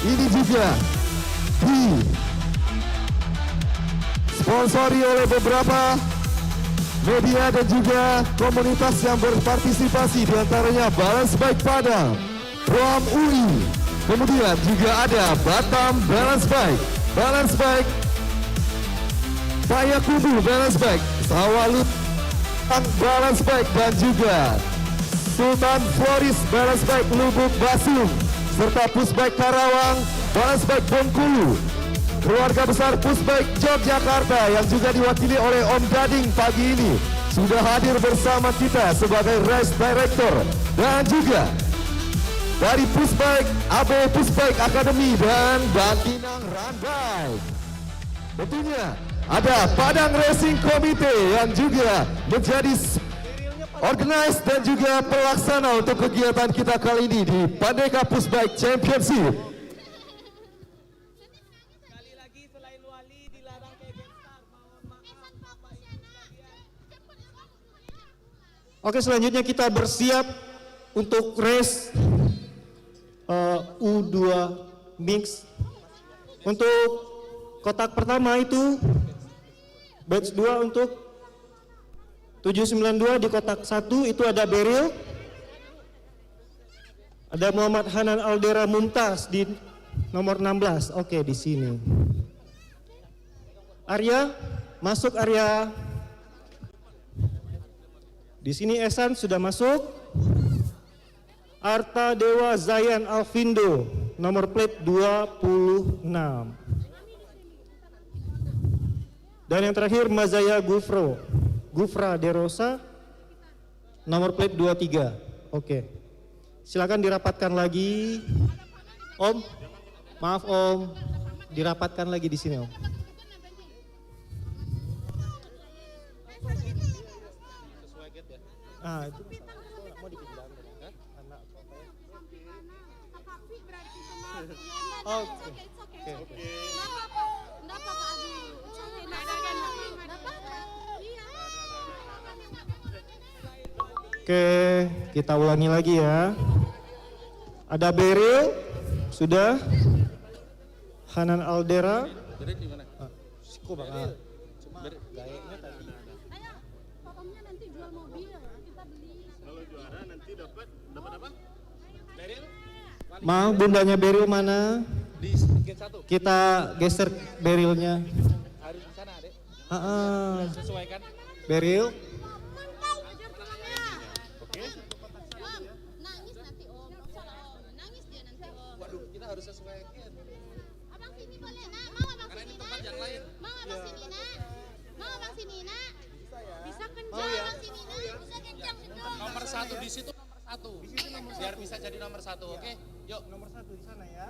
ini juga disponsori oleh beberapa media dan juga komunitas yang berpartisipasi, diantaranya Balance Bike Padang, Prom UI, kemudian juga ada Batam Balance Bike, Payakumbuh Balance Bike, Sawalut Balance Bike, dan juga Sultan Floris Balance Bike Lubuk Basung, serta Pusbike Karawang Balance Bike Bengkulu. Keluarga besar Pusbike Yogyakarta yang juga diwakili oleh Om Gading pagi ini sudah hadir bersama kita sebagai Race Director, dan juga dari Pusbike, AB Pusbike Academy dan Bantinang Run Bike. Tentunya ada Padang Racing Committee yang juga menjadi organize dan juga pelaksana untuk kegiatan kita kali ini di Pandeka Pusbike Championship. Sekali lagi selain wali dilarang kayak gestar, mohon maaf Bapak Ibu sekalian. Oke, selanjutnya kita bersiap untuk race U2 mix. Untuk kotak pertama itu batch 2 untuk 792, di kotak 1 itu ada Beril, ada Muhammad Hanan Aldera Mumtaz di nomor 16. Oke, di sini. Arya, masuk Arya. Di sini Esan sudah masuk. Arta Dewa Zayan Alvindo, nomor plate 26. Dan yang terakhir Mazaya Gufra Derosa, nomor plate 23. Oke. Silakan dirapatkan lagi. Om, maaf Om, dirapatkan lagi di sini Om. Ah, itu mau dipindah karena oh, oke. Oke, kita ulangi lagi ya. Ada Beril, sudah. Hanan Aldera. Beril di mana? Siku bakal. Cuma gayanya tadi. Ayo, pokoknya nanti jual mobil, kita beli. Kalau juara nanti dapat apa? Beril? Mau bundanya Beril mana? Di gate 1. Kita geser Berilnya. Harus di sana, Dek. Sesuaikan. Beril. Nangis nanti Om, salah Om, nangis dia nanti Om. Waduh, kita harus sesuaikan. Abang sini boleh nak, mau abang Karena sini ini tempat yang nak, lain. mau abang sini nak, mau abang sini nak. Bisa kencang Mau ya? abang sini nak, bisa kencang gendong. Nomor 1 di situ nomor 1. Biar bisa jadi nomor 1, oke? Yuk. Nomor 1 di sana ya.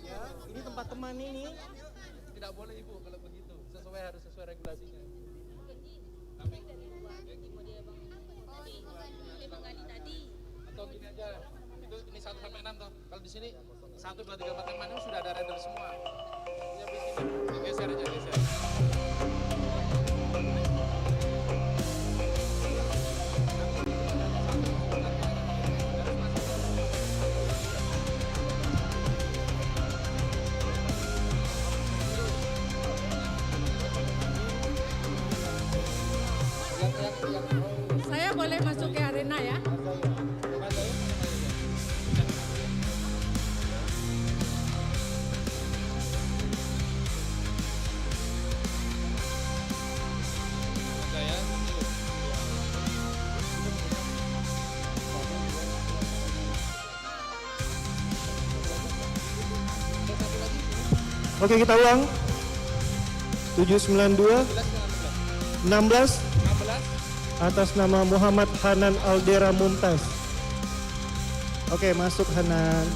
Ya, ini tempat teman ini. Tidak boleh Ibu kalau begitu. Harus sesuai regulasinya. Atau gini aja. Ini 1 sampai 6 toh. Kalau di sini 1 2 3 4 5 6 sudah ada render semua. Ini habis ini geser aja, geser. Saya boleh masuk ke arena ya? Oke, kita ulang. 792 16 atas nama Muhammad Hanan Aldera Mumtaz. Oke, masuk Hanan.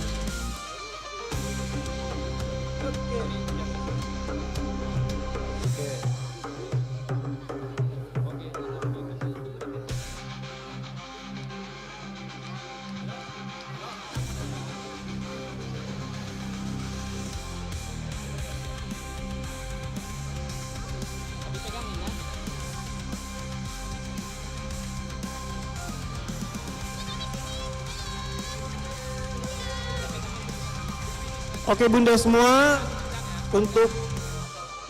Oke bunda semua, untuk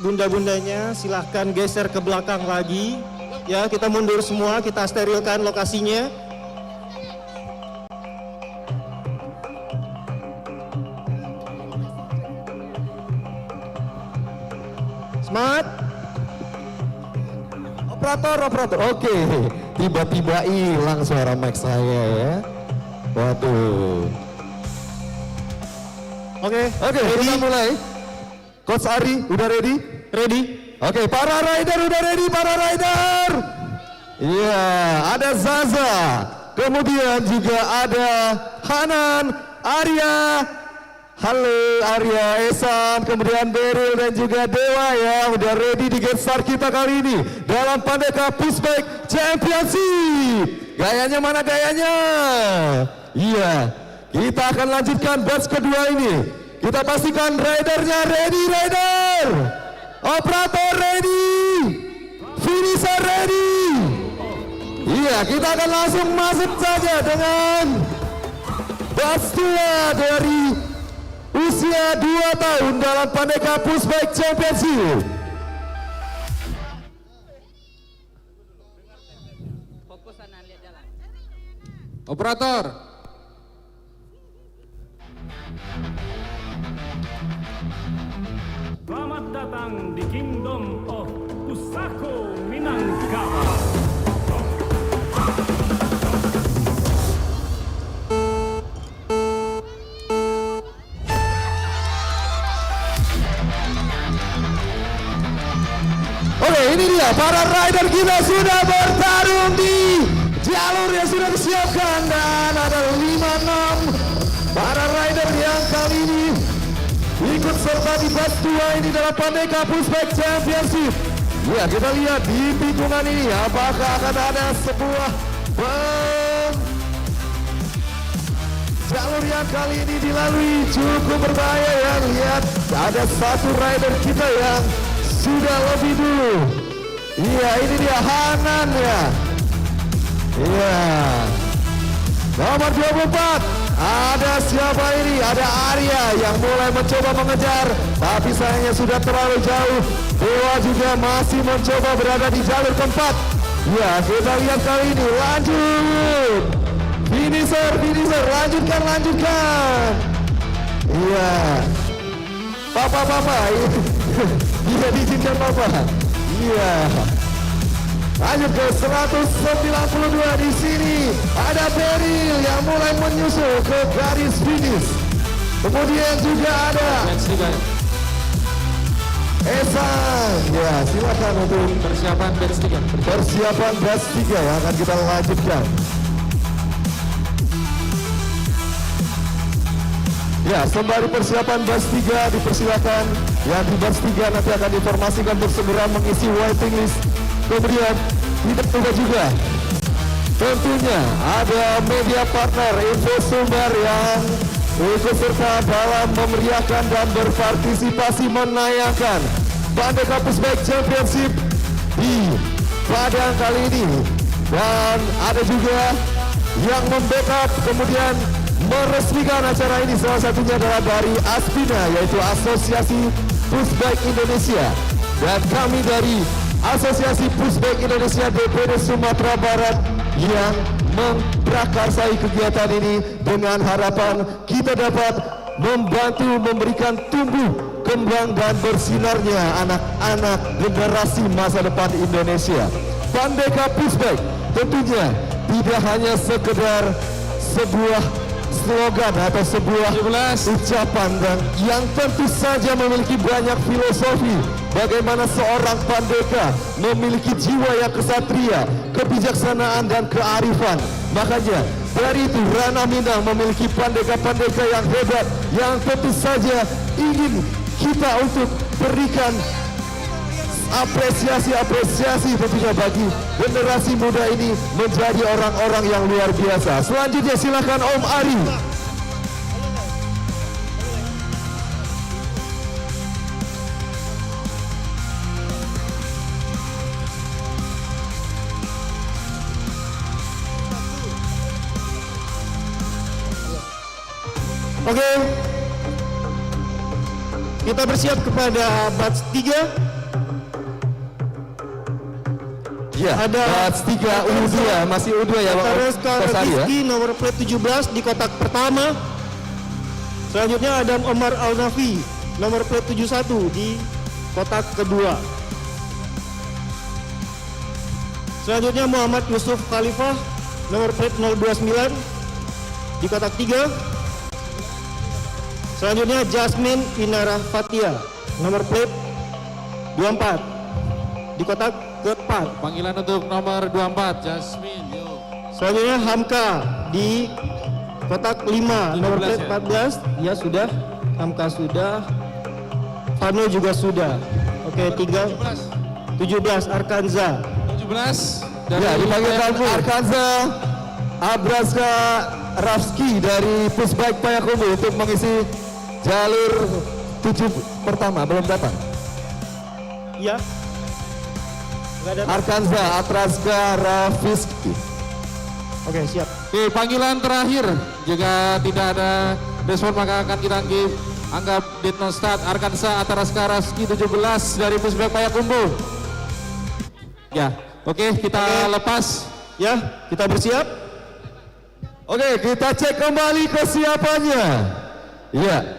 bunda-bundanya silahkan geser ke belakang lagi. Ya, kita mundur semua, kita sterilkan lokasinya. Semangat. Operator. Oke, tiba-tiba hilang suara mic saya ya. Waduh. Oke, Oke, kita mulai. Coach Ari, udah ready? ready? Oke, para rider udah ready, para rider. Iya, ada Zaza, kemudian juga ada Hanan, Arya. Halo Arya, Esan, kemudian Beril dan juga Dewa ya, udah ready di Get Start kita kali ini dalam Pandeka Pushbike Championship. Gayanya mana gayanya? Iya, kita akan lanjutkan batch kedua ini. Kita pastikan ridernya ready, rider. Operator ready. Finisher ready. Iya, kita akan langsung masuk saja dengan batch tua dari usia 2 tahun dalam Pandeka Pushbike Championship. Operator. Selamat datang di Kingdom of Pusako Minangkabau. Oke, ini dia para rider kita sudah bertarung di jalur yang sudah disiapkan dan ada 5-6 para rider yang kali ini ikut serta di batch 2 ini dalam Pandeka Pushbike Championship. Ya, kita lihat di tikungan ini apakah akan ada sebuah jalur yang kali ini dilalui cukup berbahaya ya. Lihat ada satu rider kita yang sudah lebih dulu. Iya, ini dia Hanan ya. Iya. Nomor 24. Ada siapa ini? Ada Arya yang mulai mencoba mengejar, tapi sayangnya sudah terlalu jauh. Dewa juga masih mencoba berada di jalur keempat. Ya, kita lihat kali ini lanjut. Finisher, lanjutkan. Iya. Papa, iya diizinkan Papa. Iya. Lanjut ke 192 di sini. Ada Beril yang mulai menyusul ke garis finish. Kemudian juga ada Esan. Ya, silakan untuk persiapan batch 3 yang akan kita lanjutkan. Ya, sembari persiapan batch 3 dipersilakan. Yang di batch 3 nanti akan diinformasikan untuk segera mengisi waiting list. Kemudian tidak lupa juga tentunya ada media partner info sumber yang ikut serta dalam memeriahkan dan berpartisipasi menayangkan Pandeka Pushbike Championship di Padang kali ini. Dan ada juga yang membackup kemudian meresmikan acara ini, salah satunya adalah dari Aspina, yaitu Asosiasi Pushbike Indonesia, dan kami dari Asosiasi Pushbike Indonesia DPD Sumatera Barat yang memprakarsai kegiatan ini dengan harapan kita dapat membantu memberikan tumbuh kembang dan bersinarnya anak-anak generasi masa depan Indonesia. Pandeka Pushbike tentunya tidak hanya sekedar sebuah slogan atau sebuah ucapan dan yang tentu saja memiliki banyak filosofi. Bagaimana seorang pandeka memiliki jiwa yang kesatria, kebijaksanaan dan kearifan. Makanya dari itu Rana Minang memiliki pandeka-pandeka yang hebat yang tentu saja ingin kita untuk berikan apresiasi tentunya bagi generasi muda ini menjadi orang-orang yang luar biasa. Selanjutnya silakan Om Ari. Oke. kita bersiap kepada batch 3. Ya, Ada batch 3 U2, masih U2 ya Pak Tareska Kosari ya. Rizky nomor plate 17 di kotak pertama. Selanjutnya Adam Omar Al-Nafi nomor plate 71 di kotak kedua. Selanjutnya Muhammad Yusuf Khalifah nomor plate 029 di kotak 3. Selanjutnya Jasmine Inara Fatia nomor plate 24 di kotak keempat. Panggilan untuk nomor 24, Jasmine. Yuk. Selanjutnya Hamka di kotak 5 nomor 17 plate ya? 14. Ya sudah, Hamka sudah. Vano juga sudah. Oke, tinggal 17 Arkanza. 17 dari Ya, dipanggilkan Arkanza Abraska Rafski dari Pusbike Payakumbuh untuk mengisi jalur 7 pertama, belum datang. Ya. Enggak ada. Arkanza Atraska Rafski. Oke, siap. Oke, panggilan terakhir. Jika tidak ada respon maka akan kita anggap did not start. Arkansa Ataraska Raski 17 dari Pusbek Payakumbuh. Ya, oke, kita lepas. Ya, kita bersiap. Oke, kita cek kembali kesiapannya. Ya.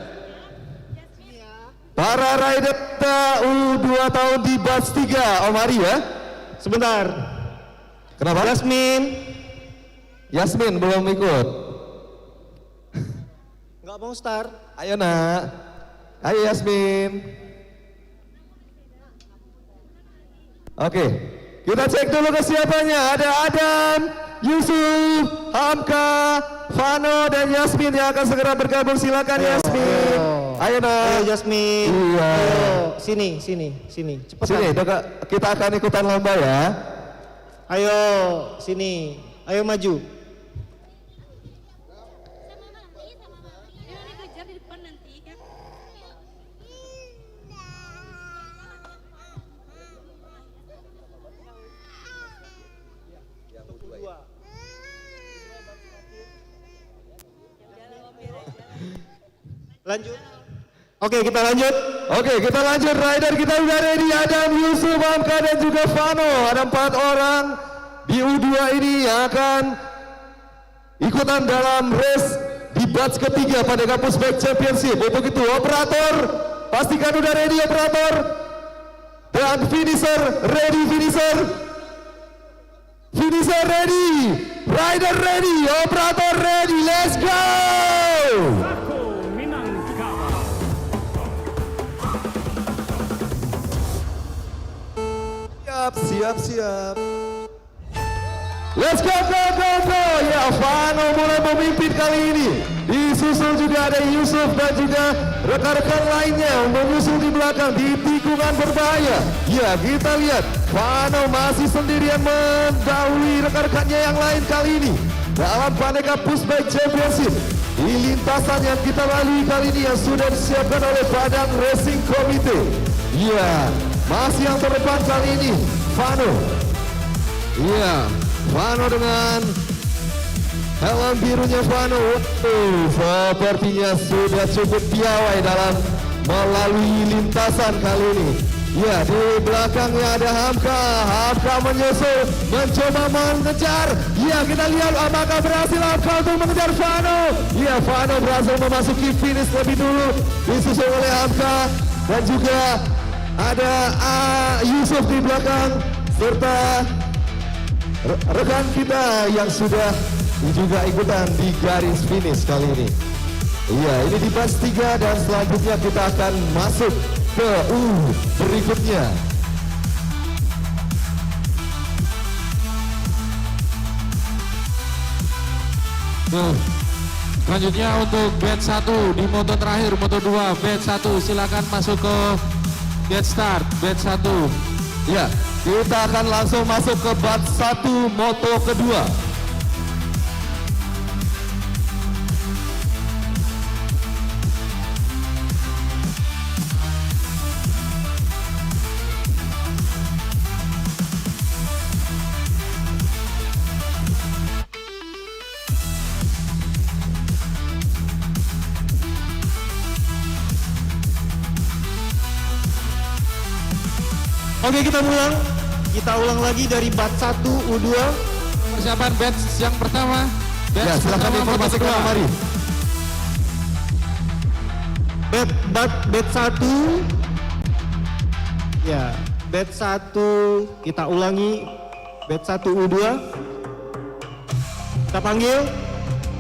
Para rider U2 tahun di batch 3, Om Ari ya. Sebentar. Kenapa? Yasmin belum ikut. Enggak mau start. Ayo nak. Ayo Yasmin. Oke, kita cek dulu kesiapannya. Ada Adam, Yusuf, Hamka, Vano dan Yasmin yang akan segera bergabung. Silakan Yasmin. Ayo nak. Ayo Jasmine. Iya. Ayo, sini. Cepetan. Sini, kita akan ikutan lomba ya. Ayo, sini. Ayo maju. Ini kejar di depan nanti kan. Lanjut. Oke, kita lanjut. Oke, kita lanjut. Rider kita udah ready. Adam, Yusuf, Hamka dan juga Vano. Ada 4 orang di U2 ini yang akan ikutan dalam race di batch ketiga pada Kampus Bike Championship. Untuk itu, operator, pastikan udah ready operator. Dan finisher, ready finisher. Finisher ready. Rider ready. Operator ready. Let's go. Pusako Minangkabau. Siap. Let's go. Ya, Vano mulai memimpin kali ini. Disusul juga ada Yusuf dan juga rekan-rekan lainnya menyusul di belakang di tikungan berbahaya. Ya, kita lihat Vano masih sendirian mendahului rekan-rekannya yang lain kali ini dalam Paneka Pusbike Championship. Di lintasan yang kita lalui kali ini yang sudah disiapkan oleh Badan Racing Committee. Ya, masih yang terdepan kali ini Vano. Iya, Vano dengan helm birunya Vano. Sepertinya sudah cukup piawai dalam melalui lintasan kali ini. Ya, di belakangnya ada Hamka. Hamka menyusul, mencoba mengejar. Ya, kita lihat apakah berhasil Hamka untuk mengejar Vano. Ya, Vano berhasil memasuki finish lebih dulu, disusul oleh Hamka dan juga ada Yusuf di belakang serta rekan kita yang sudah juga ikutan di garis finish kali ini. Iya, ini di batch 3 dan selanjutnya kita akan masuk ke berikutnya. Selanjutnya untuk batch 1 di moto terakhir, moto 2, batch 1 silakan masuk ke get start, batch 1. Ya, kita akan langsung masuk ke batch 1 moto kedua. Oke, kita ulang lagi dari bat 1 U2. Persiapan batch yang pertama. Batch Ya, silakan pertama, informasikan kedua. mari. Bet 1. Ya, bet 1 kita ulangi. Bet 1 U2. Kita panggil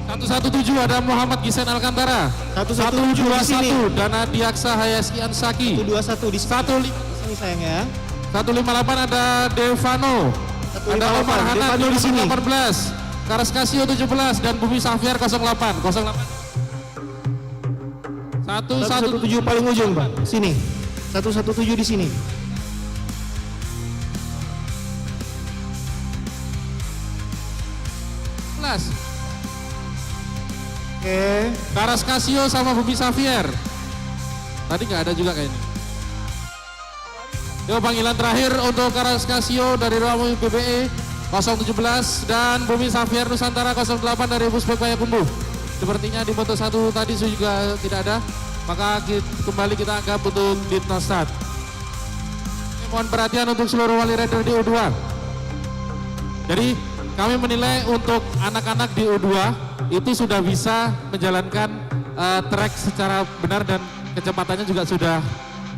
117 ada Muhammad Gisen Alcantara. 117 di sini. 121 Dana Diaksa Hayaski Ansaki. 121 di sini sayang ya. 158 ada Devano. Ada 158, Omar Hanan Devano di sini. 18. Karas Kasio 17 dan Bumi Safir 08. 117 paling ujung, Pak. Sini. 117 di sini. Oke. Karas Kasio sama Bumi Safir. Tadi nggak ada juga kayaknya. Yo, panggilan terakhir untuk Karas Kasio dari Ramu PBE 017 dan Bumi Safir Nusantara 08 dari Puspek Payakumbuh. Sepertinya di foto 1 tadi juga tidak ada, maka kembali kita anggap untuk Ditnostat. Mohon perhatian untuk seluruh wali rider di U2. Jadi kami menilai untuk anak-anak di U2 itu sudah bisa menjalankan track secara benar dan kecepatannya juga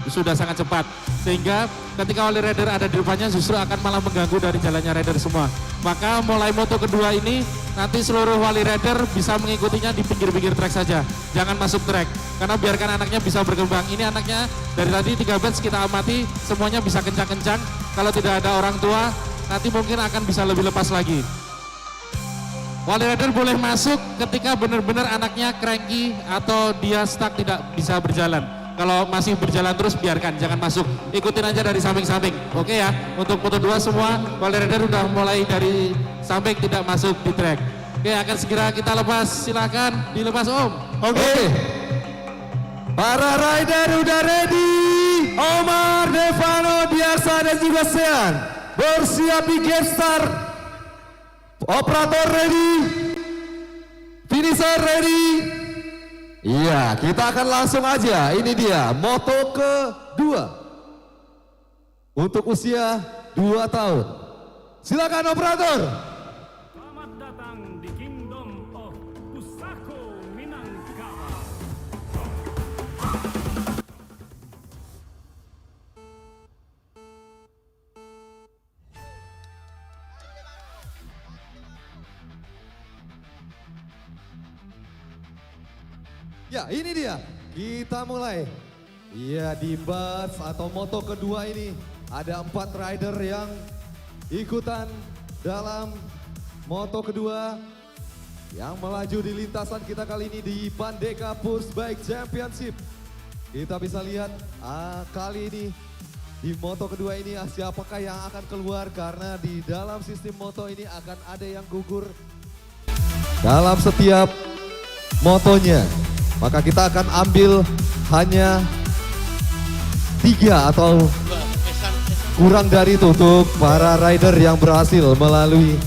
sudah sangat cepat, sehingga ketika wali rider ada di depannya justru akan malah mengganggu dari jalannya rider semua. Maka mulai moto kedua ini nanti seluruh wali rider bisa mengikutinya di pinggir-pinggir track saja, jangan masuk track, karena biarkan anaknya bisa berkembang. Ini anaknya dari tadi 3 batch kita amati semuanya bisa kencang-kencang. Kalau tidak ada orang tua nanti mungkin akan bisa lebih lepas lagi. Wali rider boleh masuk ketika benar-benar anaknya cranky atau dia stuck tidak bisa berjalan. Kalau masih berjalan terus biarkan, jangan masuk. Ikutin aja dari samping-samping. Oke ya, untuk moto 2 semua wali rider udah mulai dari samping tidak masuk di track. Oke, akan segera kita lepas. Silakan dilepas Om. Oke. Para rider udah ready. Omar, Devano, Diaksa dan juga Sean bersiap di gate start. Operator ready. Finisher ready. Iya, kita akan langsung aja. Ini dia moto kedua untuk usia 2 tahun. Silakan operator. Selamat datang di Kingdom of Pusako Minangkabau. Ya, ini dia. Kita mulai. Iya, di batch atau moto kedua ini ada 4 rider yang ikutan dalam moto kedua yang melaju di lintasan kita kali ini di Pandeka Pushbike Championship. Kita bisa lihat kali ini di moto kedua ini siapakah yang akan keluar, karena di dalam sistem moto ini akan ada yang gugur dalam setiap motonya. Maka kita akan ambil hanya 3 atau kurang dari itu untuk para rider yang berhasil melalui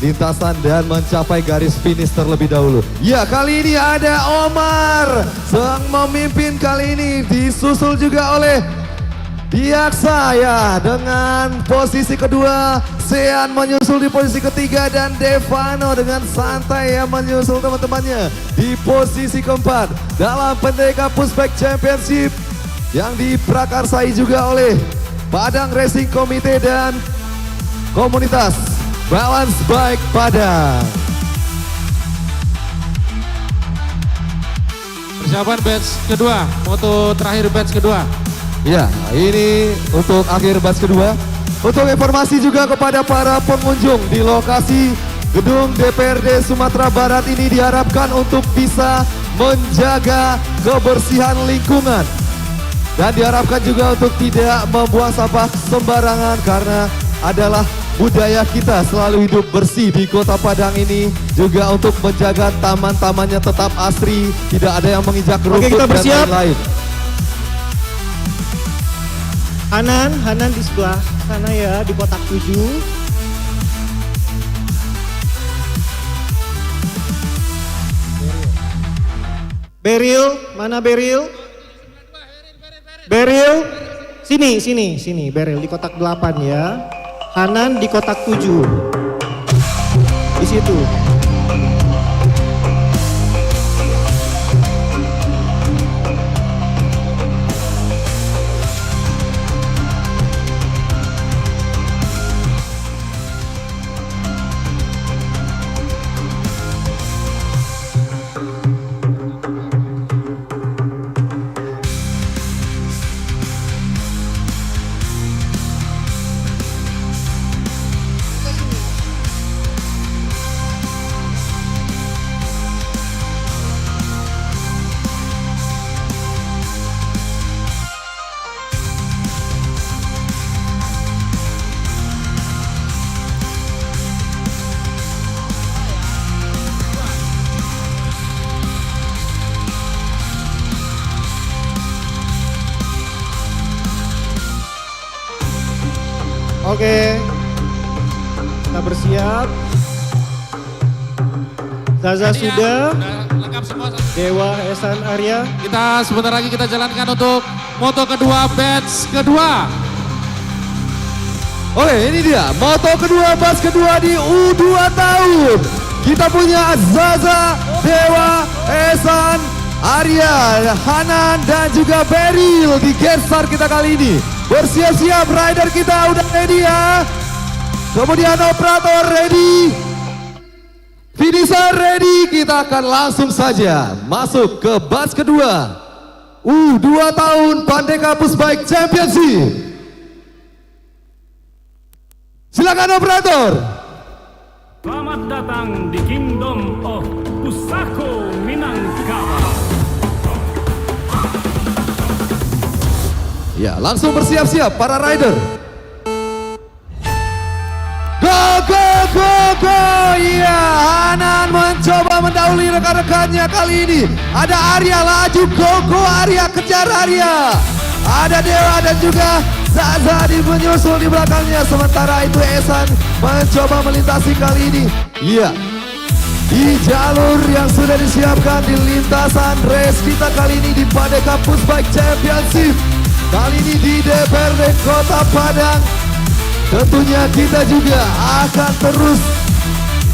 lintasan dan mencapai garis finish terlebih dahulu. Ya, kali ini ada Omar sang memimpin kali ini, disusul juga oleh Diaksa ya dengan posisi kedua, Sean menyusul di posisi ketiga dan Devano dengan santai yang menyusul teman-temannya di posisi keempat dalam Pandeka Pushbike Championship yang diprakarsai juga oleh Padang Racing Komite dan komunitas Balance Bike Padang. Persiapan batch kedua, moto terakhir batch kedua. Ya, ini untuk akhir batch kedua. Untuk informasi juga kepada para pengunjung di lokasi gedung DPRD Sumatera Barat ini diharapkan untuk bisa menjaga kebersihan lingkungan. Dan diharapkan juga untuk tidak membuang sampah sembarangan, karena adalah budaya kita selalu hidup bersih di Kota Padang ini. Juga untuk menjaga taman-tamannya tetap asri, tidak ada yang menginjak rumput kita bersiap. dan lain-lain. Hanan di sebelah sana ya, di kotak 7. Beril, mana Beril? Beril, Sini, Beril di kotak 8 ya. Hanan di kotak 7. Di situ. Oke, kita bersiap. Zaza sudah, lengkap semua. Dewa, Esan, Arya. Kita sebentar lagi kita jalankan untuk moto kedua, batch kedua. Oke, ini dia moto kedua, batch kedua di U2 tahun. Kita punya Zaza, Dewa, Esan, Arya, Hanan, dan juga Beril di Genstar kita kali ini. Bersiap-siap, rider kita udah ready ya. Kemudian operator ready. Finisher ready. Kita akan langsung saja masuk ke batch kedua. U2 tahun Pandeka Pushbike Championship. Silakan operator. Selamat datang di Kingdom of Pusako Minangkabau. Ya, langsung bersiap-siap para rider. Go, go, go, go. Ya, Hanan mencoba mendahului rekan-rekannya kali ini. Ada Arya laju, go, go Arya, kejar Arya. Ada Dewa dan juga Zaza di menyusul di belakangnya. Sementara itu Esan mencoba melintasi kali ini. Iya, di jalur yang sudah disiapkan di lintasan race kita kali ini di Pandeka Pushbike Championship. Kali ini di DPRD Kota Padang. Tentunya kita juga akan terus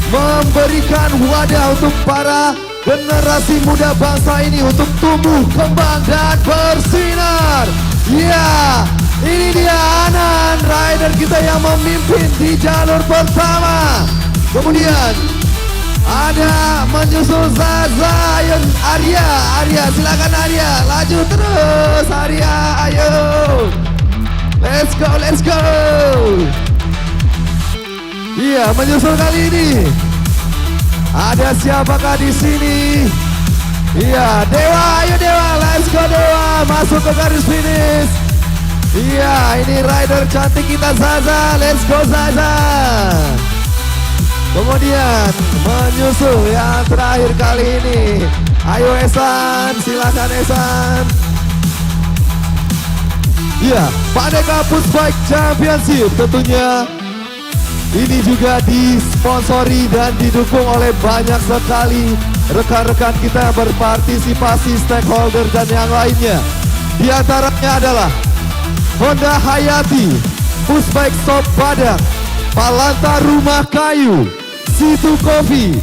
memberikan wadah untuk para generasi muda bangsa ini untuk tumbuh, kembang, dan bersinar. Ya, ini dia Hanan, rider kita yang memimpin di jalur pertama. Kemudian ada menyusul Zaza, Arya, silakan Arya, laju terus Arya, ayo, let's go. Iya, menyusul kali ini. Ada siapakah di sini? Iya, Dewa, ayo Dewa, let's go Dewa, masuk ke garis finish. Iya, ini rider cantik kita Zaza, let's go Zaza. Kemudian menyusul yang terakhir kali ini. Ayo Esan, silakan Esan. Ya, Pandeka Pushbike Championship tentunya ini juga disponsori dan didukung oleh banyak sekali rekan-rekan kita yang berpartisipasi, stakeholder dan yang lainnya. Di antaranya adalah Honda Hayati, Pushbike Shop Padang, Palanta Rumah Kayu, Situ Coffee,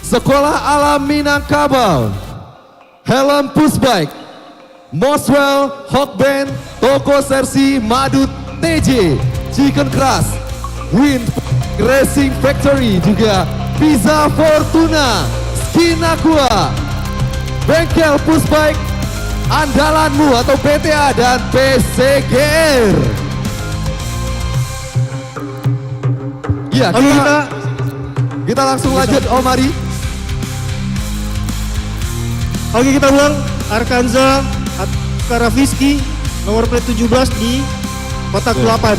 Sekolah Alam Minangkabau, Helm Pushbike, Moswell, Hawkband, Toko Sersi, Madut, TJ, Chicken Crush, Wind Racing Factory, juga Pizza Fortuna, Skin Aqua, Bengkel Pushbike Andalanmu atau PTA, dan PC Gear. Ya, kita langsung lanjut Om Ari. Oke, kita ulang. Arkanza, Karaviski, nomor plate 17 di kotak 8.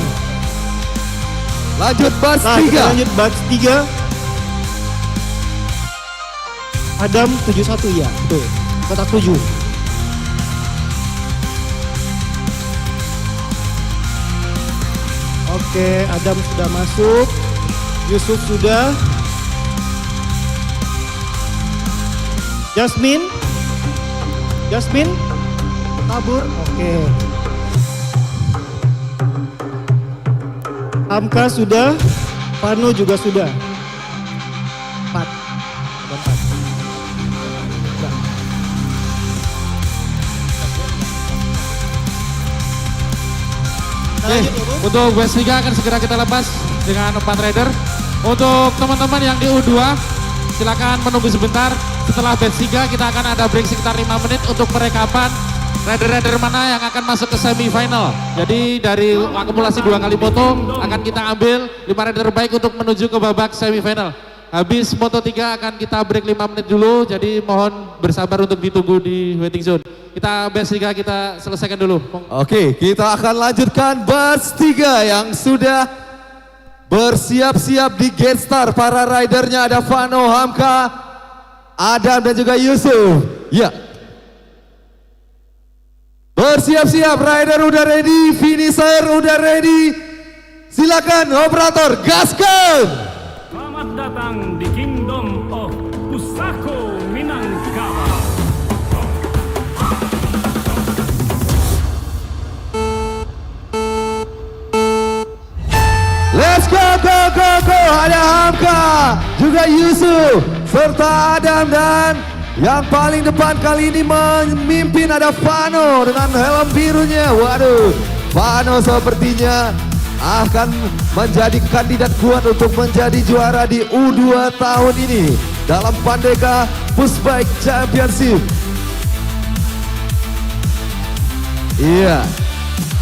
Lanjut batch Nah, 3. kita lanjut batch 3. Adam 71 ya, betul. Kotak 7. Oke, Adam sudah masuk. Yusuf sudah. Jasmine. kabur. Oke. Hamka sudah, Vano juga sudah. 4. Ada 4. Oke, untuk batch 3 akan segera kita lepas dengan 4 rider. Untuk teman-teman yang di U2, silakan menunggu sebentar. Setelah batch 3 kita akan ada break sekitar 5 menit untuk perekapan rider-rider mana yang akan masuk ke semifinal. Jadi dari akumulasi 2 kali foto akan kita ambil 5 rider terbaik untuk menuju ke babak semifinal. Habis foto 3 akan kita break 5 menit dulu, jadi mohon bersabar untuk ditunggu di waiting zone. Kita batch 3 kita selesaikan dulu. Oke, kita akan lanjutkan batch 3 yang sudah bersiap-siap di Gate Star. Para ridernya ada Vano, Hamka, Adam dan juga Yusuf. Ya. Bersiap-siap, rider udah ready, finisher udah ready. Silakan operator, gaskan. Selamat datang di Kingdom of Pusako Minangkabau. Let's go, go, go, go. Ada Hamka, juga Yusuf, serta Adam dan yang paling depan kali ini memimpin ada Vano dengan helm birunya. Waduh, Vano sepertinya akan menjadi kandidat kuat untuk menjadi juara di U2 tahun ini dalam Pandeka Pushbike Championship. Iya,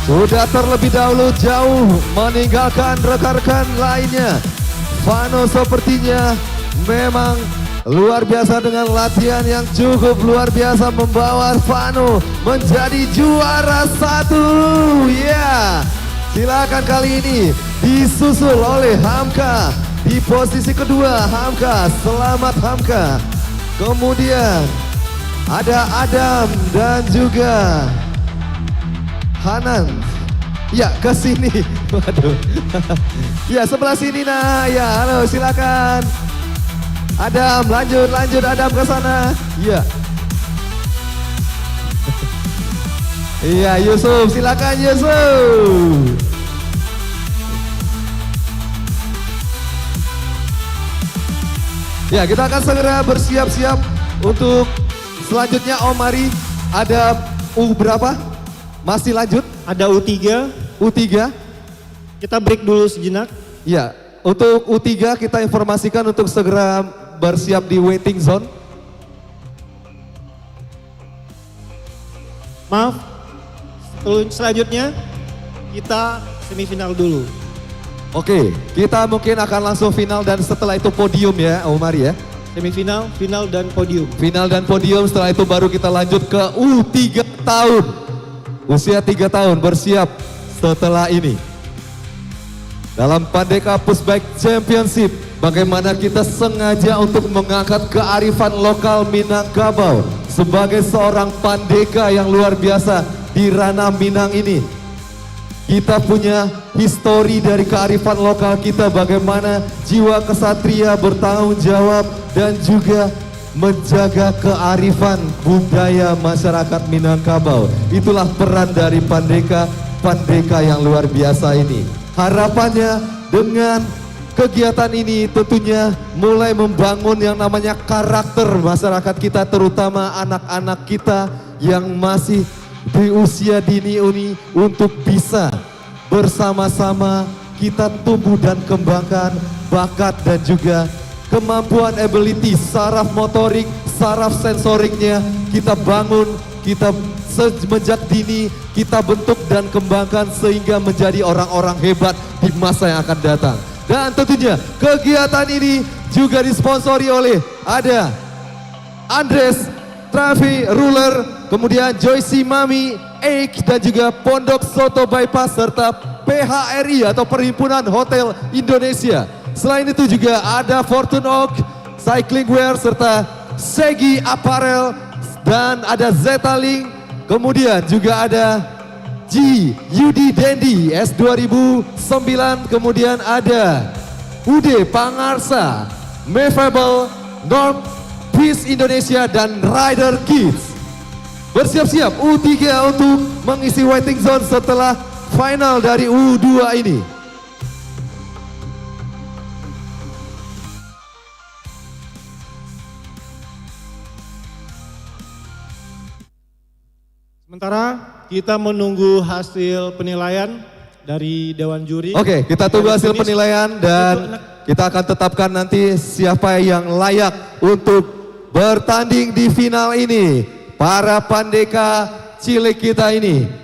sudah terlebih dahulu jauh meninggalkan rekan-rekan lainnya. Vano sepertinya memang luar biasa dengan latihan yang cukup luar biasa membawa Vano menjadi juara 1. Ya, silakan kali ini disusul oleh Hamka di posisi kedua. Hamka, selamat Hamka. Kemudian ada Adam dan juga Hanan. Ya, ke sini. Waduh. Ya, sebelah sini nah. Ya, halo, silakan. Adam, lanjut Adam ke sana. Iya. Iya, Yusuf, silakan Yusuf. Ya, kita akan segera bersiap-siap untuk selanjutnya. Om Mari, ada U berapa? Masih lanjut? Ada U3. U3. Kita break dulu sejenak. Ya, untuk U3 kita informasikan untuk segera bersiap di waiting zone. Maaf, selanjutnya kita semifinal dulu. Oke, kita mungkin akan langsung final dan setelah itu podium ya, Omar ya. Semifinal, final dan podium. Final dan podium, setelah itu baru kita lanjut ke U3 tahun. Usia 3 tahun bersiap setelah ini. Dalam Pandeka Pushbike Championship, bagaimana kita sengaja untuk mengangkat kearifan lokal Minangkabau sebagai seorang pandeka yang luar biasa di ranah Minang ini. Kita punya histori dari kearifan lokal kita, bagaimana jiwa kesatria bertanggung jawab dan juga menjaga kearifan budaya masyarakat Minangkabau. Itulah peran dari pandeka yang luar biasa ini. Harapannya dengan kegiatan ini tentunya mulai membangun yang namanya karakter masyarakat kita, terutama anak-anak kita yang masih di usia dini ini, untuk bisa bersama-sama kita tumbuh dan kembangkan bakat dan juga kemampuan ability, saraf motorik, saraf sensoriknya kita bangun, kita semenjak dini kita bentuk dan kembangkan sehingga menjadi orang-orang hebat di masa yang akan datang. Dan tentunya kegiatan ini juga disponsori oleh ada Andres Travi Ruler, kemudian Joyce Mami, Eik dan juga Pondok Soto Bypass serta PHRI atau Perhimpunan Hotel Indonesia. Selain itu juga ada Fortune Oak, Cycling Wear serta Segi Apparel dan ada Zeta Link. Kemudian juga ada G Yudi Dendi S2009, kemudian ada UD Pangarsa, Mefable, Norm, Peace Indonesia dan Rider Kids. Bersiap-siap U3 untuk mengisi waiting zone setelah final dari U2 ini. Sementara kita menunggu hasil penilaian dari Dewan Juri. Oke, kita tunggu Dari hasil finish. penilaian dan kita akan tetapkan nanti siapa yang layak untuk bertanding di final ini. Para pandeka cilik kita ini.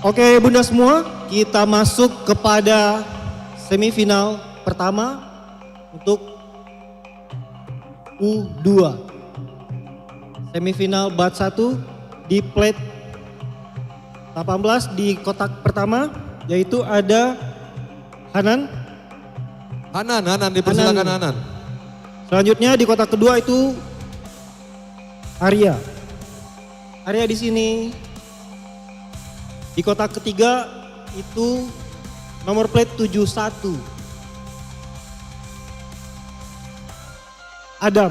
Oke Bunda semua, kita masuk kepada semifinal pertama untuk U2. Semifinal bat 1 di plate 18 di kotak pertama, yaitu ada Hanan. Hanan, dipersilakan Hanan. Selanjutnya di kotak kedua itu Arya. Arya di sini. Di kotak ketiga itu nomor plate 71. Adam.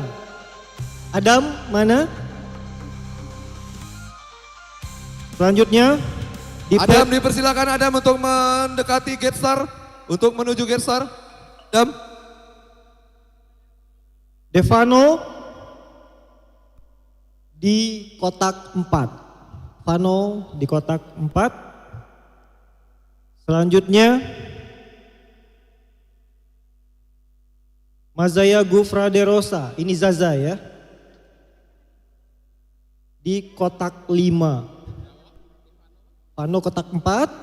Adam mana? Selanjutnya di Adam, plate dipersilakan Adam untuk mendekati gate star, untuk menuju gate star. Adam. Devano di kotak 4. Vano di kotak 4. Selanjutnya Mazaya Gufra de Rosa, ini Zaza ya. Di kotak 5. Vano kotak 4.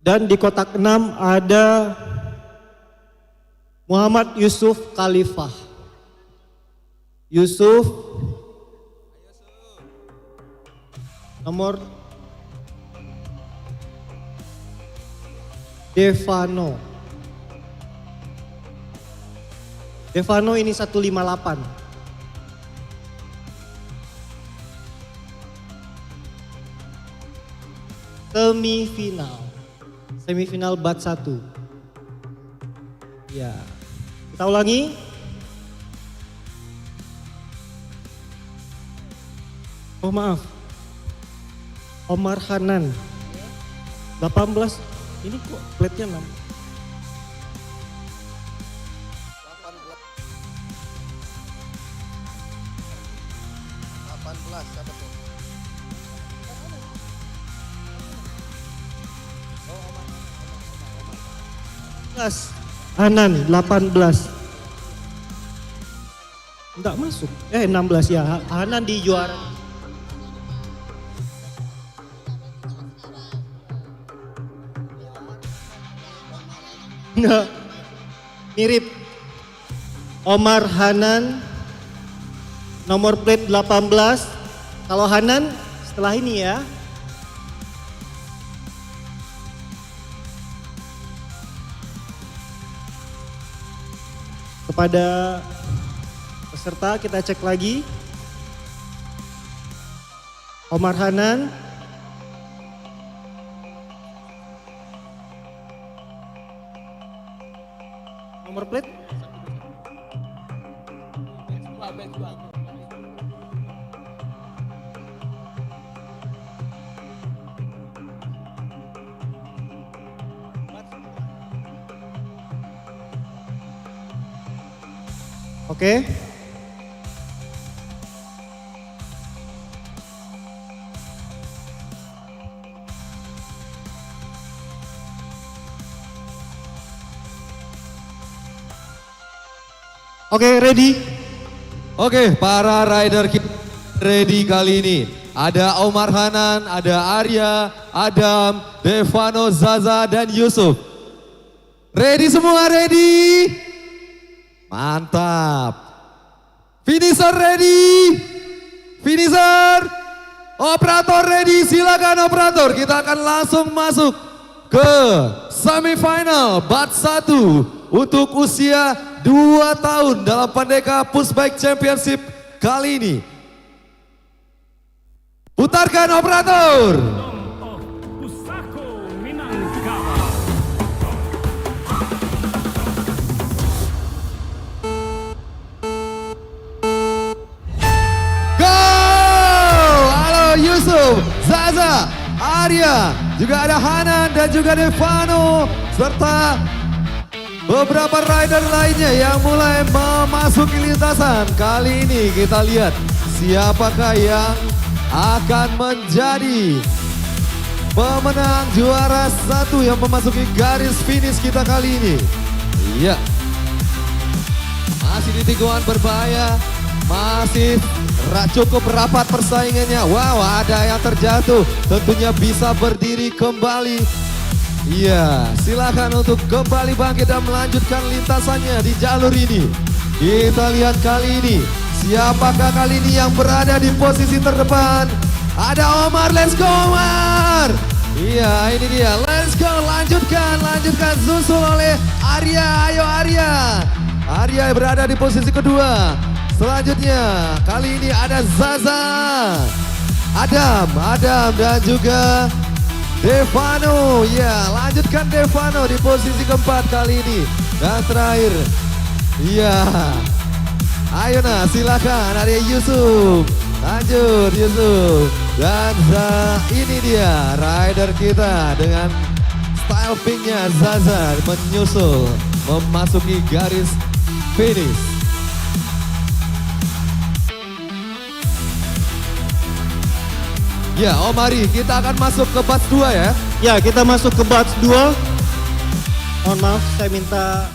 Dan di kotak 6 ada Muhammad Yusuf Khalifah. Yusuf nomor Devano. Devano ini 158. Semifinal bat 1. Ya. Kita ulangi. Oh maaf. Omar Hanan. 18. Ini kok plate-nya 6. 18 siapa tuh? Hanan 18. Enggak masuk. 16 ya. Hanan di juara. Enggak. Mirip. Omar Hanan nomor plate 18. Kalau Hanan setelah ini ya. Kepada peserta kita cek lagi. Omar Hanan. Nomor plate. Oke. Oke, ready? Oke, para rider kita ready kali ini. Ada Omar Hanan, ada Arya, Adam, Devano, Zaza, dan Yusuf. Ready semua, ready? Mantap. Finisher ready? Finisher? Operator ready? Silakan operator. Kita akan langsung masuk ke semifinal batch 1 untuk usia 2 tahun dalam Pandeka Pushbike Championship kali ini. Putarkan operator. Kingdom of Pusako Minangkabau. Go! Halo Yusuf, Zaza, Arya, juga ada Hanan dan juga Devano serta beberapa rider lainnya yang mulai memasuki lintasan. Kali ini kita lihat siapakah yang akan menjadi pemenang juara 1 yang memasuki garis finish kita kali ini. Iya. Masih di tikungan berbahaya, masih cukup rapat persaingannya. Wow, ada yang terjatuh, tentunya bisa berdiri kembali. Iya, silakan untuk kembali bangkit dan melanjutkan lintasannya di jalur ini. Kita lihat kali ini, siapakah kali ini yang berada di posisi terdepan? Ada Omar, let's go Omar! Iya, ini dia, let's go, lanjutkan, susul oleh Arya, ayo Arya. Arya berada di posisi kedua. Selanjutnya, kali ini ada Zaza, Adam dan juga Devano. Ya, lanjutkan Devano di posisi keempat kali ini. Dan terakhir, iya, ayo nah silakan ada Yusuf. Lanjut Yusuf. Dan ini dia rider kita dengan style pinknya Zaza menyusul memasuki garis finish. Ya, Omari, kita akan masuk ke batch 2 ya. Ya, kita masuk ke batch 2. Mohon maaf, saya minta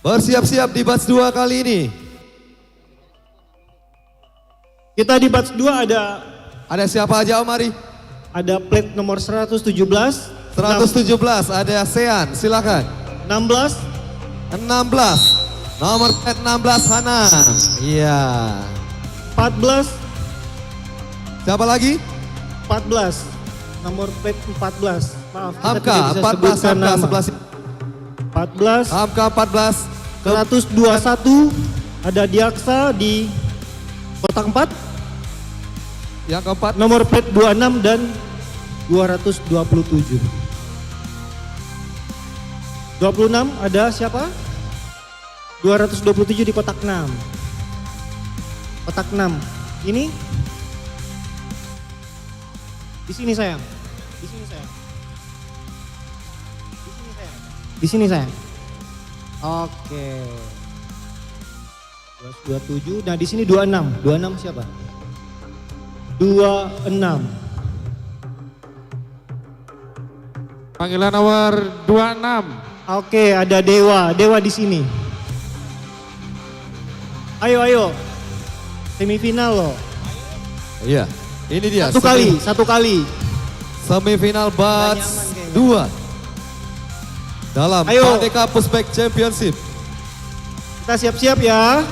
bersiap-siap di batch 2 kali ini. kita di batch 2 Ada siapa aja Omari? ada plate nomor 117, 117 ada Sean, silakan. 16, 16. Nomor plate 16 Hanan. Iya. 14, Siapa lagi? 14. Nomor plate 14. Maaf, kita Hamka, tidak bisa 14 sebutkan Hamka nama. sebelah sini. 14, Hamka 14. 121 ada Diaksa di kotak 4. Yang keempat. Nomor plate 26 dan 227. 26 ada siapa? 227 di kotak 6. Kotak 6. Ini? Di sini sayang. Di sini sayang. Di sini sayang. Di sini sayang. Oke. 227. Nah, di sini 26. 26 siapa? 26. Panggilan nomor 26. Oke, ada Dewa. Dewa di sini. Ayo. Semifinal loh. Iya, ini dia. Satu kali. Semifinal batch 2 dalam Ayo. Merdeka Pushback Championship. Kita siap-siap ya.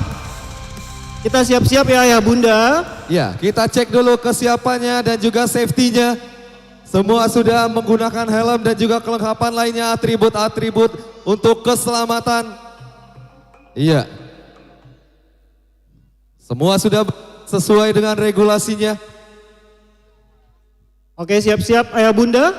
Kita siap-siap ya Bunda. Ya, kita cek dulu kesiapannya dan juga safety-nya. Semua sudah menggunakan helm dan juga kelengkapan lainnya, atribut-atribut untuk keselamatan. Iya. Semua sudah sesuai dengan regulasinya. Oke, siap-siap Ayah Bunda.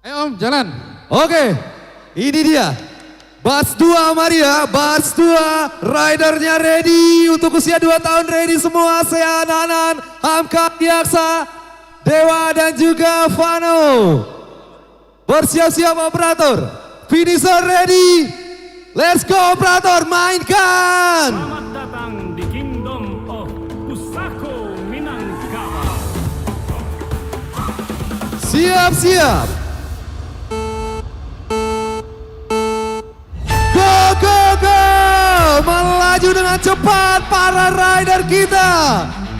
Ayo Om, jalan. Oke, ini dia. Batch 2 Maria, Batch 2 ridernya ready untuk usia 2 tahun, ready semua. Sean, Hanan, Hamka, Yaksa, Dewa dan juga Vano. Bersiap-siap operator. Finisher ready. Let's go operator, mainkan. Selamat datang di Kingdom of Pusako Minangkabau. Siap-siap. Go! Melaju dengan cepat para rider kita.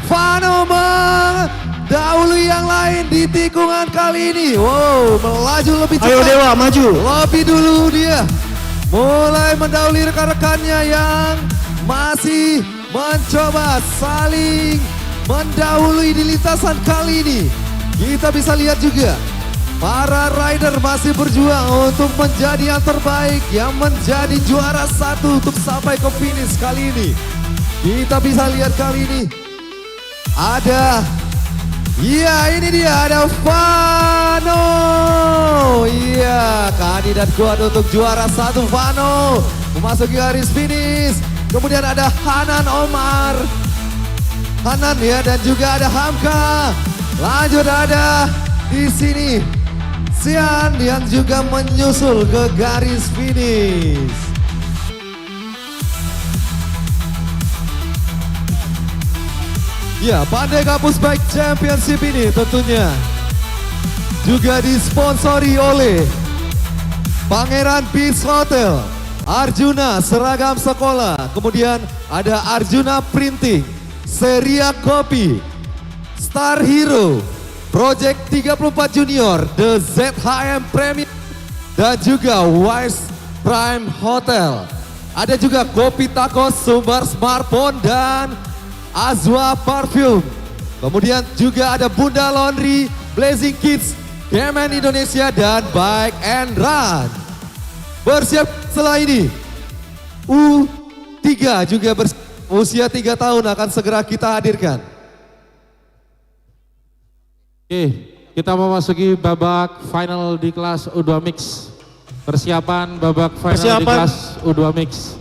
Vano mendahului yang lain di tikungan kali ini. Wow, melaju lebih cepat. Ayo Dewa, maju. Lebih dulu dia. Mulai mendahului rekan-rekannya yang masih mencoba saling mendahului di lintasan kali ini. Kita bisa lihat juga para rider masih berjuang untuk menjadi yang terbaik, yang menjadi juara 1 untuk sampai ke finish kali ini. Kita bisa lihat kali ini ada, iya ini dia, ada Vano. Iya, kandidat kuat untuk juara 1 Vano memasuki garis finish. Kemudian ada Hanan Omar, Hanan ya, dan juga ada Hamka. Lanjut ada di sini Sian yang juga menyusul ke garis finish. Ya, Merdeka Pushback Championship ini tentunya juga disponsori oleh Pangeran Beach Hotel, Arjuna Seragam Sekolah, kemudian ada Arjuna Printing, Seria Kopi, Star Hero, Project 34 Junior, The ZHM Premium, dan juga Wise Prime Hotel. Ada juga Kopi Tacos, Sumber Smartphone, dan Azwa Parfum. Kemudian juga ada Bunda Laundry, Blazing Kids, Kemen Indonesia, dan Bike and Run. Bersiap setelah ini, U3 juga usia 3 tahun akan segera kita hadirkan. Oke, kita memasuki babak final di kelas U2 Mix. Persiapan babak final di kelas U2 Mix.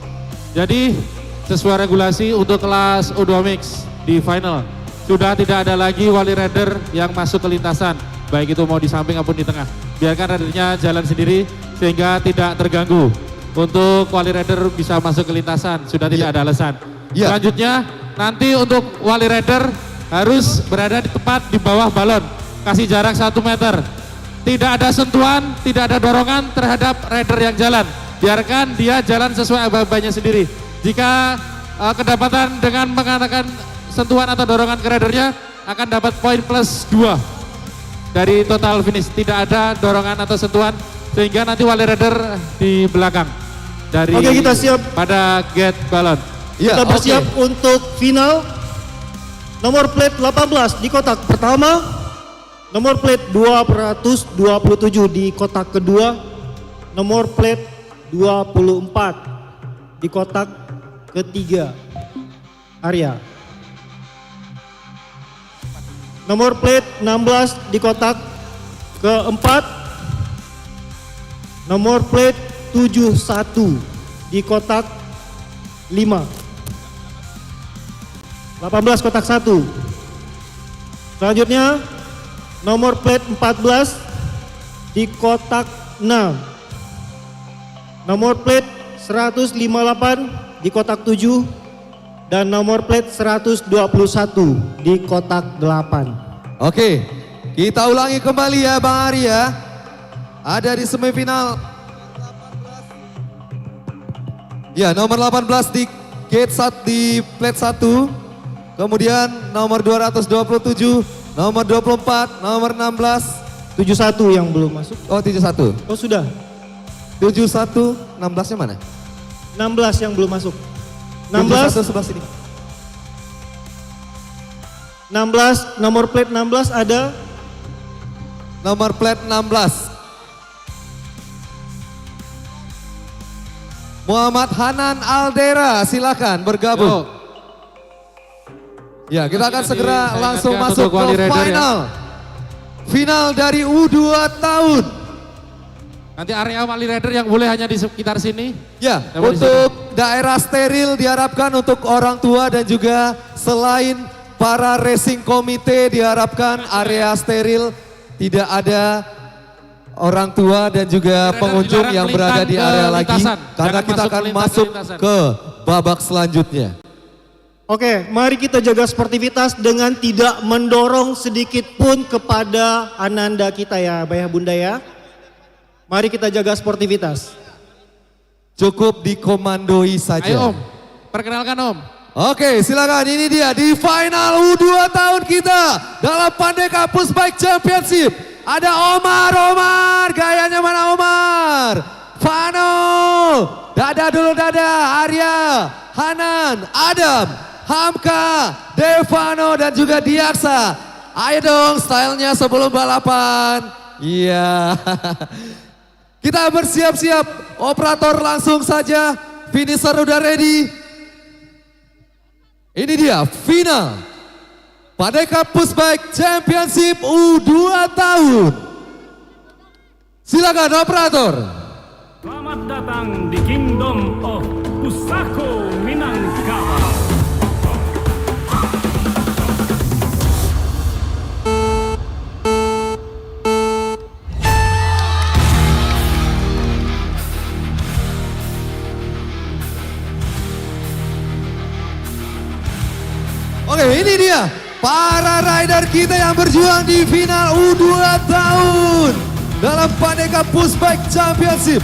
Jadi sesuai regulasi untuk kelas U2 Mix di final sudah tidak ada lagi wali rider yang masuk ke lintasan, baik itu mau di samping maupun di tengah. Biarkan ridernya jalan sendiri sehingga tidak terganggu. Untuk wali rider bisa masuk ke lintasan, sudah tidak ada alasan. Selanjutnya nanti untuk wali rider harus berada di tempat di bawah balon, kasih jarak 1 meter. Tidak ada sentuhan, tidak ada dorongan terhadap rider yang jalan. Biarkan dia jalan sesuai aba-abanya sendiri. Jika kedapatan dengan mengatakan sentuhan atau dorongan ke ridernya, akan dapat poin plus 2 dari total finish. Tidak ada dorongan atau sentuhan, sehingga nanti wali rider di belakang dari kita siap pada gate balon. Kita bersiap untuk final. Nomor plate 18 di kotak pertama, nomor plate 227 di kotak kedua, nomor plate 24 di kotak ketiga. Arya. Nomor plate 16 di kotak keempat, nomor plate 71 di kotak 5. 18 kotak 1. Selanjutnya nomor plate 14 di kotak 6. Nomor plate 158 di kotak 7 dan nomor plate 121 di kotak 8. Oke, kita ulangi kembali ya Bang Arya. Ada di semifinal. Ya, nomor 18 di gate 1 di plate 1. Kemudian nomor 227, nomor 24, nomor 16. 71 yang belum masuk. Oh 71. Oh sudah. 71, 16-nya mana? 16 yang belum masuk. 71 16, sebelah sini. 16, nomor plate 16 ada. Nomor plate 16. Muhammad Hanan Aldera, silakan bergabung. Ya, kita akan segera Saya langsung ingatkan masuk untuk wali ke rider ya. final. Final dari U2 tahun. Nanti area wali rider yang boleh hanya di sekitar sini. Ya, Dapat untuk daerah steril diharapkan untuk orang tua dan juga selain para racing komite diharapkan area steril tidak ada orang tua dan juga Rider pengunjung dilarang yang berada di melintang area ke lagi lintasan. karena Jangan kita masuk akan melintang ke masuk lintasan. ke babak selanjutnya. Oke, mari kita jaga sportivitas dengan tidak mendorong sedikit pun kepada ananda kita ya, Bayah Bunda ya. Mari kita jaga sportivitas. Cukup dikomandoi saja. Ayo Om, perkenalkan Om. Oke, silakan. Ini dia di final U2 tahun kita dalam Pandeka Pushbike Championship. Ada Omar, gayanya mana Omar? Vano, dada dulu dada, Arya, Hanan, Adam, Hamka, Devano dan juga Diaksa. Ayo dong stylenya sebelum balapan. Iya. Kita bersiap-siap, operator langsung saja, finisher udah ready. Ini dia final Pandeka Pushbike Championship U2 tahun. Silakan operator. Selamat datang di Kingdom of Pusako Minangkabau. Oke, ini dia para rider kita yang berjuang di final U2 tahun dalam Pandeka Pushbike Championship.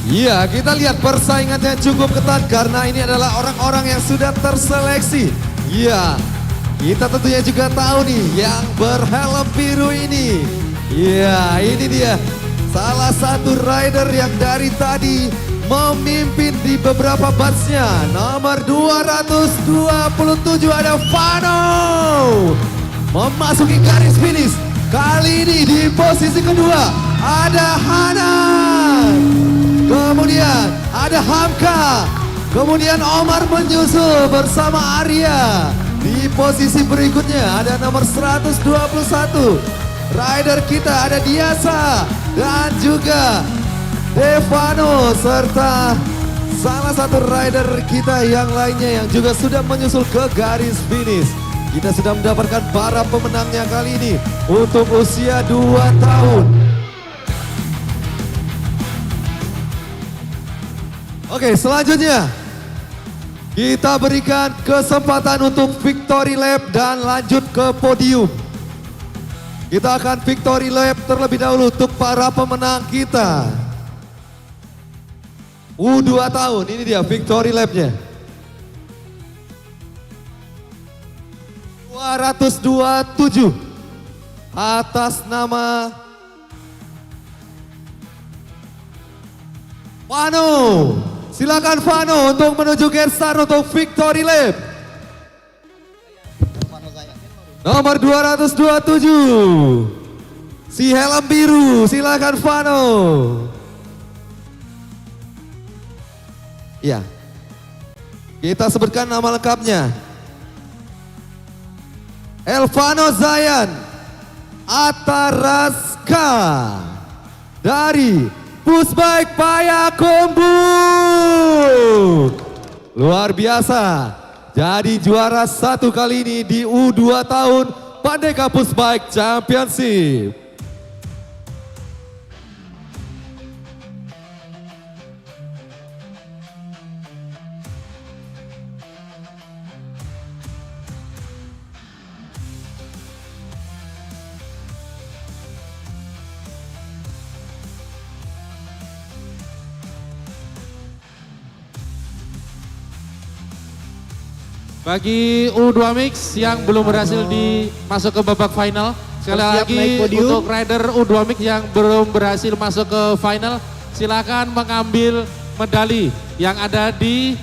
Iya, kita lihat persaingannya cukup ketat karena ini adalah orang-orang yang sudah terseleksi. Iya, kita tentunya juga tahu nih yang berhelm biru ini. Iya, ini dia salah satu rider yang dari tadi memimpin di beberapa batchnya. Nomor 227 ada Vano. Memasuki garis finish. Kali ini di posisi kedua ada Hanan. Kemudian ada Hamka. Kemudian Omar menyusul bersama Arya. Di posisi berikutnya ada nomor 121. Rider kita ada Diasa dan juga Devano serta salah satu rider kita yang lainnya yang juga sudah menyusul ke garis finish. Kita sudah mendapatkan para pemenangnya kali ini untuk usia 2 tahun. Oke, selanjutnya kita berikan kesempatan untuk victory lap dan lanjut ke podium. Kita akan victory lap terlebih dahulu untuk para pemenang kita. U2 tahun, ini dia victory lap-nya. 227 atas nama Vano. Silakan Vano untuk menuju gate start untuk victory lap. Nomor 227. Si helm biru, silakan Vano. Ya, kita sebutkan nama lengkapnya. Elvano Zayan Ataraska dari Pushbike Payakumbu. Luar biasa, jadi juara satu kali ini di U2 tahun Pandeka Pushbike Championship. Bagi U2 Mix yang belum berhasil masuk ke babak final, sekali Siap lagi naik podium. untuk rider U2 Mix yang belum berhasil masuk ke final, silakan mengambil medali yang ada di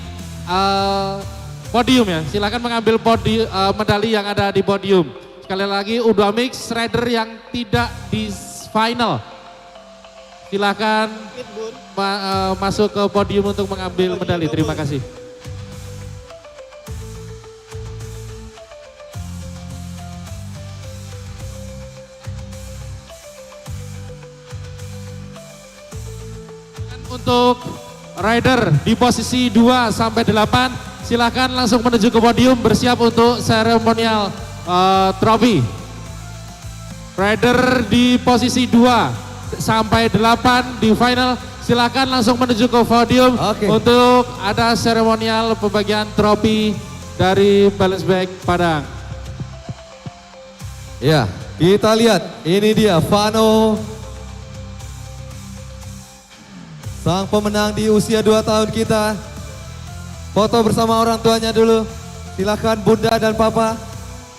podium ya. Silakan mengambil medali yang ada di podium. Sekali lagi U2 Mix rider yang tidak di final, silakan masuk ke podium untuk mengambil medali. Terima kasih. Untuk rider di posisi 2 sampai 8, silakan langsung menuju ke podium bersiap untuk seremonial trofi. Rider di posisi 2 sampai 8 di final, silakan langsung menuju ke podium untuk ada seremonial pembagian trofi dari Balance Bike Padang. Ya, kita lihat ini dia Vano, sang pemenang di usia 2 tahun kita. Foto bersama orang tuanya dulu. Silakan Bunda dan Papa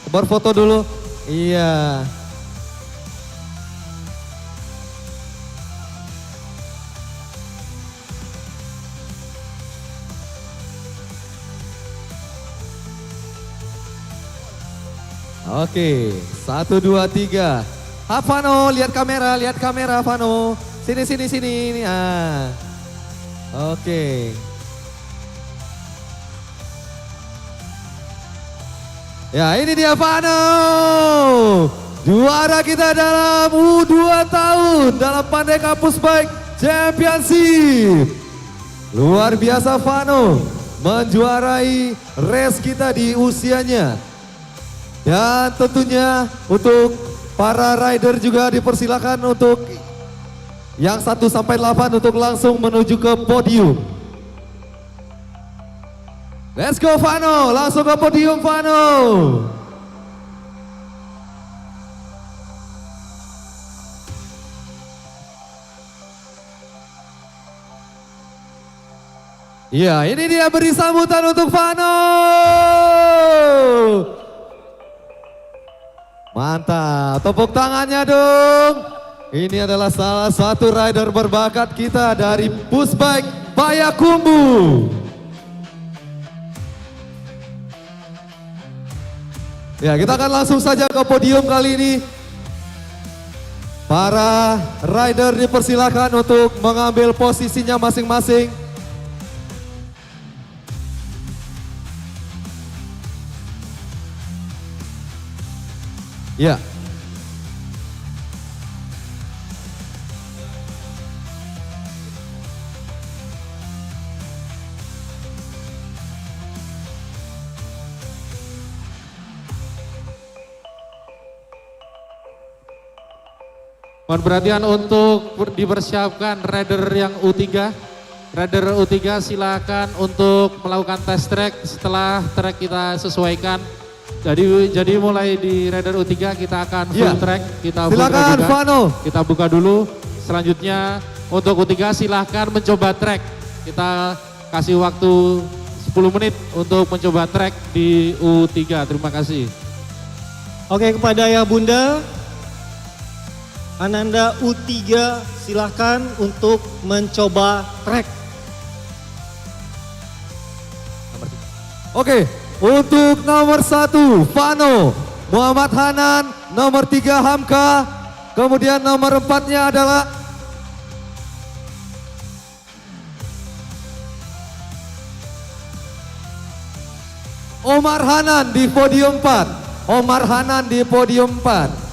berfoto dulu. Iya. Oke, 1, 2, 3. Vano, lihat kamera Vano. Sini. Ah. Oke. Ya, ini dia Vano. Juara kita dalam U2 tahun dalam Pandeka Pushbike Championship. Luar biasa Vano menjuarai race kita di usianya. Dan tentunya untuk para rider juga dipersilakan untuk yang 1 sampai 8 untuk langsung menuju ke podium. Let's go Vano, langsung ke podium Vano. Ya, ini dia beri sambutan untuk Vano. Mantap, tepuk tangannya dong. Ini adalah salah satu rider berbakat kita dari Pushbike Payakumbuh. Ya, kita akan langsung saja ke podium kali ini. Para rider dipersilakan untuk mengambil posisinya masing-masing. Ya. Mohon perhatian untuk dipersiapkan rider yang U3. Rider U3 silakan untuk melakukan test track setelah track kita sesuaikan. Jadi mulai di rider U3 kita akan full track, kita full track juga. Vano. Kita buka dulu. Selanjutnya untuk U3 silahkan mencoba track. Kita kasih waktu 10 menit untuk mencoba track di U3. Terima kasih. Oke, kepada Ayah Bunda, Ananda U3 silahkan untuk mencoba track. Oke, untuk nomor 1 Vano, Muhammad Hanan, nomor 3 Hamka, kemudian nomor 4-nya adalah Omar Hanan di podium 4. Omar Hanan di podium 4.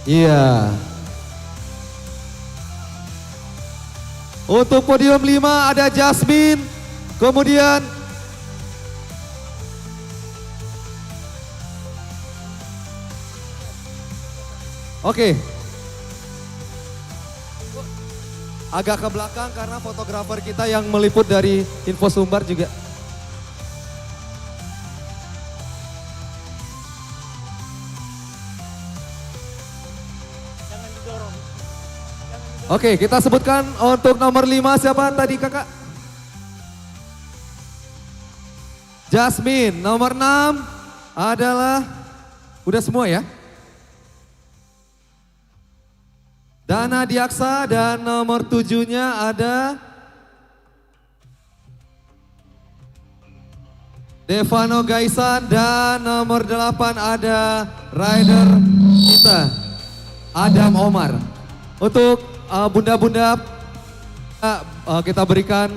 Iya. Untuk podium 5 ada Jasmine, kemudian oke. Agak ke belakang karena fotografer kita yang meliput dari Info Sumbar juga. Oke, kita sebutkan untuk nomor 5 siapa tadi kakak? Jasmine. Nomor 6 adalah, udah semua ya? Dana Diaksa, dan nomor 7-nya ada Devano Gaisan, dan nomor 8 ada rider kita Adam Omar. Untuk bunda-bunda kita berikan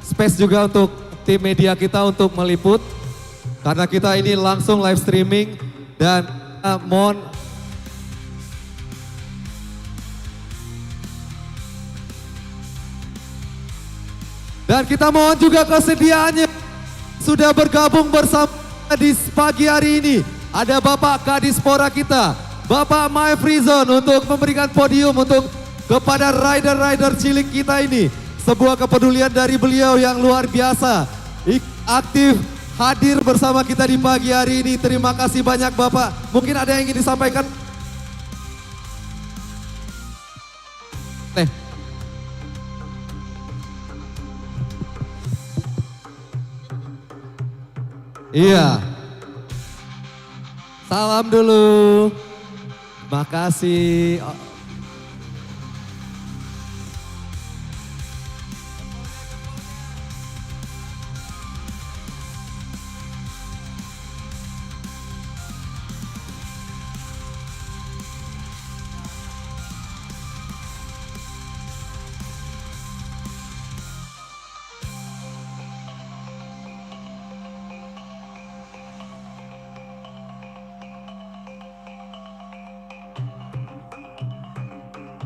space juga untuk tim media kita untuk meliput, karena kita ini langsung live streaming, dan mohon kita mohon juga kesediaannya sudah bergabung bersama di pagi hari ini. Ada Bapak Kadispora kita, Bapak My Free Zone, untuk memberikan podium untuk kepada rider-rider cilik kita ini. Sebuah kepedulian dari beliau yang luar biasa, aktif hadir bersama kita di pagi hari ini. Terima kasih banyak Bapak. Mungkin ada yang ingin disampaikan? Iya. Salam dulu. Makasih.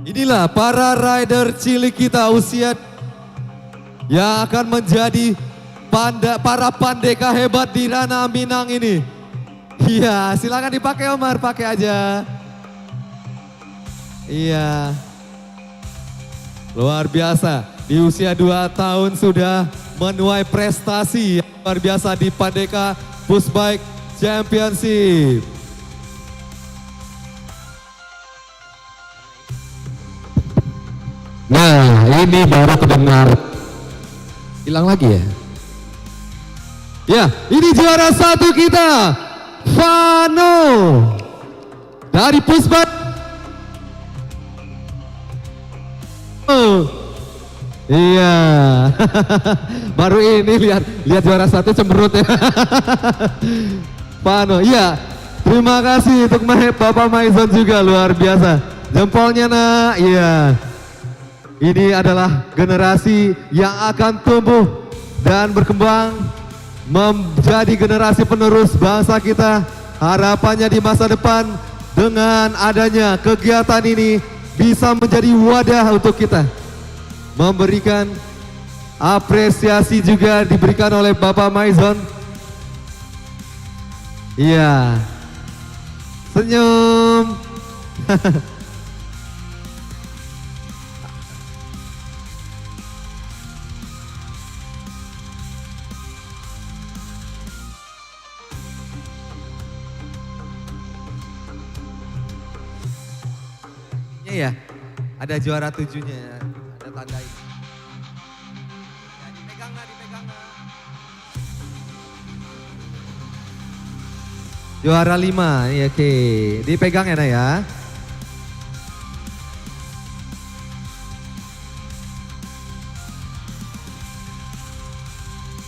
Inilah para rider cilik kita usia yang akan menjadi para pandeka hebat di ranah Minang ini. Iya, silakan dipakai Omar, pakai aja. Iya. Luar biasa, di usia 2 tahun sudah menuai prestasi yang luar biasa di Pandeka Pushbike Championship. Nah, ini baru kedengar. Hilang lagi ya? Ya, ini juara 1 kita, Vano dari Pushbike. Oh, iya, baru ini lihat juara 1 cemberut ya. Vano, iya. Terima kasih untuk Bapak Maizon juga, luar biasa. Jempolnya nak, iya. Ini adalah generasi yang akan tumbuh dan berkembang menjadi generasi penerus bangsa kita. Harapannya di masa depan dengan adanya kegiatan ini bisa menjadi wadah untuk kita memberikan apresiasi juga diberikan oleh Bapak Maizon. Iya. Senyum. Ya, ada juara 7-nya, ada tanda ini. Ya, dipegang nggak, dipegang nggak. Juara 5, ya, oke. Dipegang ya, Nak ya.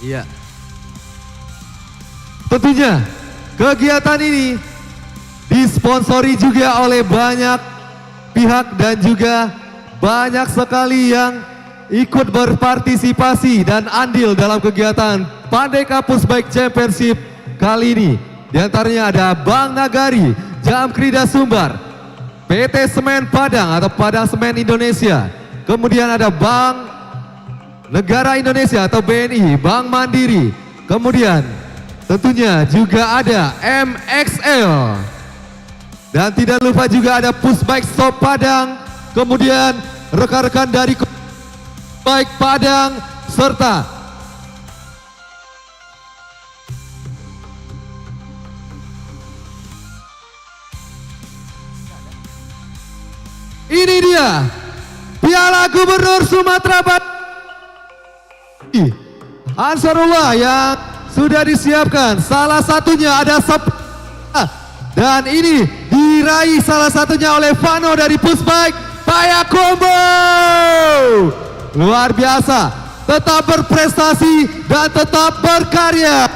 Iya. Tentunya kegiatan ini disponsori juga oleh banyak pihak dan juga banyak sekali yang ikut berpartisipasi dan andil dalam kegiatan Pandeka Pushbike Championship kali ini. Di antaranya ada Bank Nagari, Jamkrida Sumbar, PT Semen Padang atau Padang Semen Indonesia, kemudian ada Bank Negara Indonesia atau BNI, Bank Mandiri, kemudian tentunya juga ada MXL. Dan tidak lupa juga ada Pushbike Shop Padang, kemudian rekan-rekan dari Bike Padang, serta ini dia Piala Gubernur Sumatera Barat Ansarullah yang sudah disiapkan. Salah satunya ada dan ini diraih salah satunya oleh Vano dari Pushbike Payakumbu. Luar biasa, tetap berprestasi dan tetap berkarya.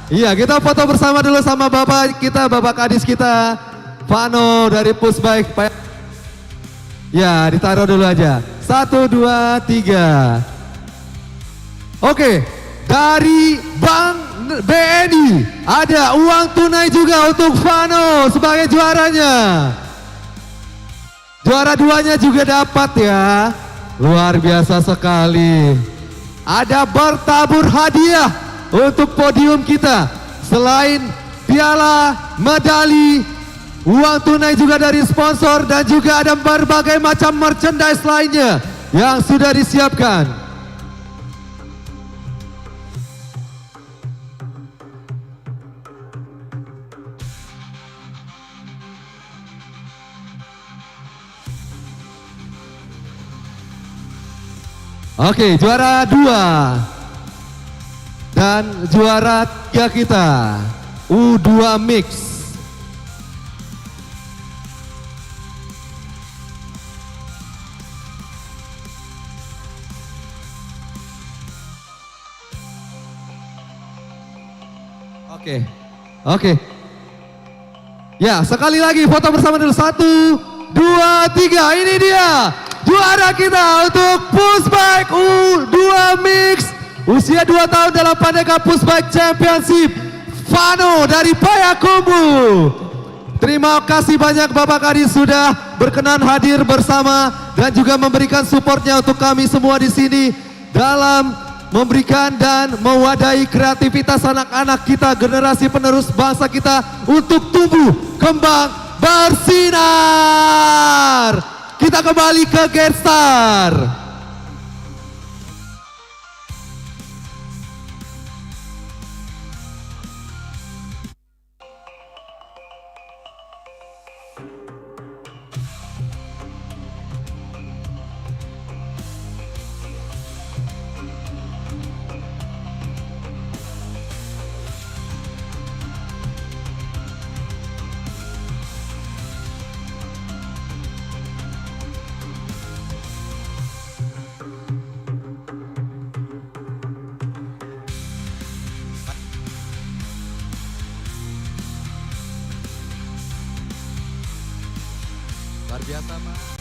Iya, kita foto bersama dulu sama bapak kita, bapak kadis kita, Vano dari Pushbike Payakumbu. Ya, ditaruh dulu aja. 1, 2, 3. Oke, dari Bank BNI ada uang tunai juga untuk Vano sebagai juaranya. Juara 2-nya juga dapat ya. Luar biasa sekali. Ada bertabur hadiah untuk podium kita. Selain piala, medali, uang tunai juga dari sponsor dan juga ada berbagai macam merchandise lainnya yang sudah disiapkan. Oke, juara 2 dan juara 3 kita U2 Mix. Oke. Ya, sekali lagi foto bersama dulu. 1, 2, 3. Ini dia juara kita untuk Pushbike U2 Mix. Usia 2 tahun dalam Pandega Pushbike Championship. Vano dari Payakumbu. Terima kasih banyak Bapak Kadis sudah berkenan hadir bersama dan juga memberikan supportnya untuk kami semua di sini dalam memberikan dan mewadahi kreativitas anak-anak kita, generasi penerus bangsa kita untuk tumbuh, kembang, bersinar. Kita kembali ke Genstar. Luar biasa, Mas.